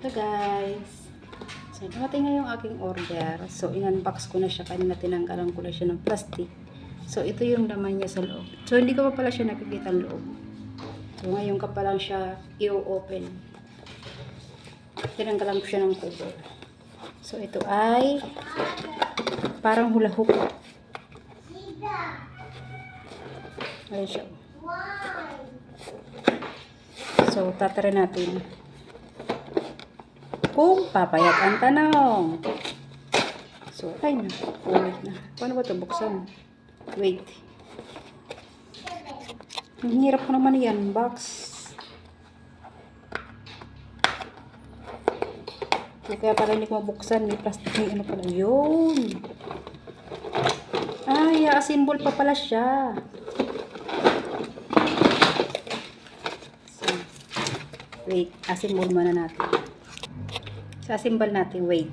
Hello guys. So, dumating na yung aking order. So, in-unbox ko na siya. Kanina tinanggalan ko na siya ng plastic. So, ito yung laman niya sa loob. So, hindi ko pa pala siya nakikita ang loob. So, ngayon ka pa lang siya i-open. Tinanggalan ko siya ng cover. So, ito ay parang hula hoop. Ayan siya. So, tatry natin kung papayag ang tanong. So, ay na. Ulit na. Paano ba ito buksan? Wait. Ang hirap ko naman yan. Box. Kaya pala hindi ko mabuksan. May plastic may ano pala. Yun. Ay, assemble pa pala siya. So, wait. Assemble muna natin. Sa assemble natin. Wait.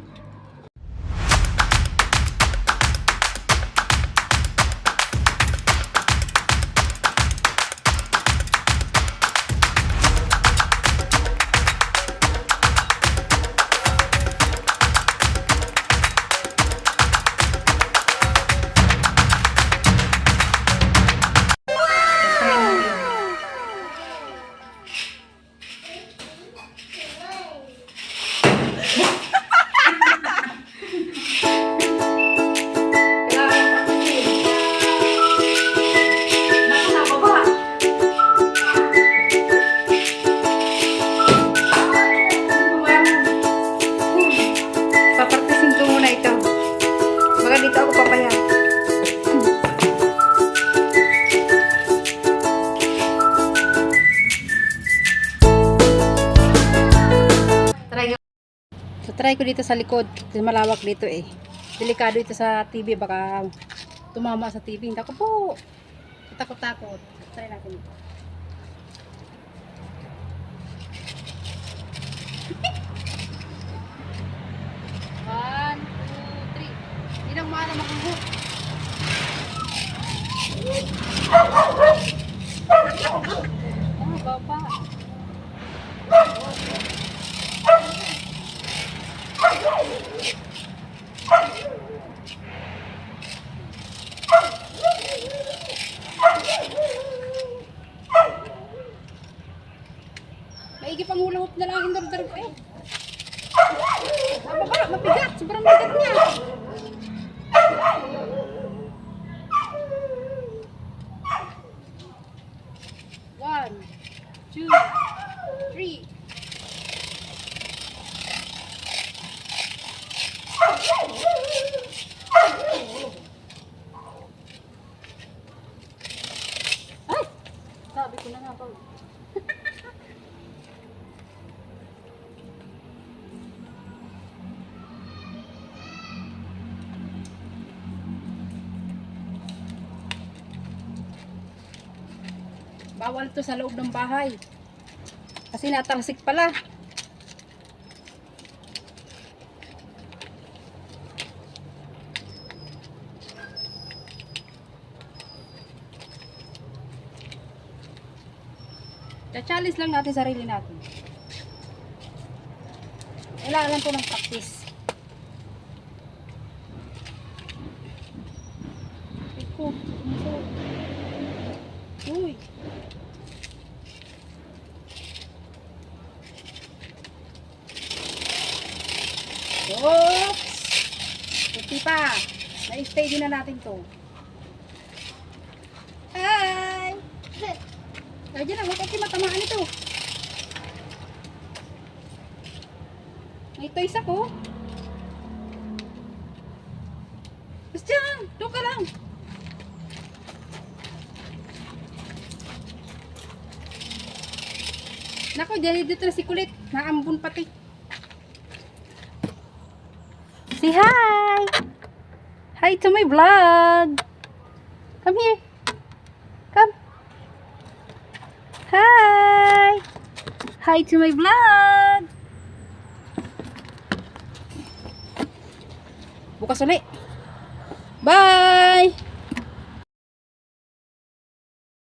Dito ako papaya. Try ko dito sa likod. Kasi malawak dito eh. Delikado ito sa TV. Baka tumama sa TV. Hindi ako po. Takot-takot. Try natin ito. One, two, three. Hindi lang maala makahook. Oh, baba. Maigi pang hula hoop na lang ang indor-dor ko eh. Mababa, mabigat. Sobrang bigat niya. One, two, three. Ay! Sabi ko na nga pa. Bawal to sa loob ng bahay. Kasi natalsik pala. Challenge lang natin sarili natin. Kailangan to ng practice. Iko. Uy. Oops! Puti pa. Na-stay din na natin to. Hi! Kaya lang, huwag kasi matamaan ito. May toys ako. Basta dyan, doon ka lang. Naku, dito na si Kulit. Naambun pati. Say hi! Hi to my vlog! Come here. Come. Hi! Hi to my vlog! Bukas ulit. Bye!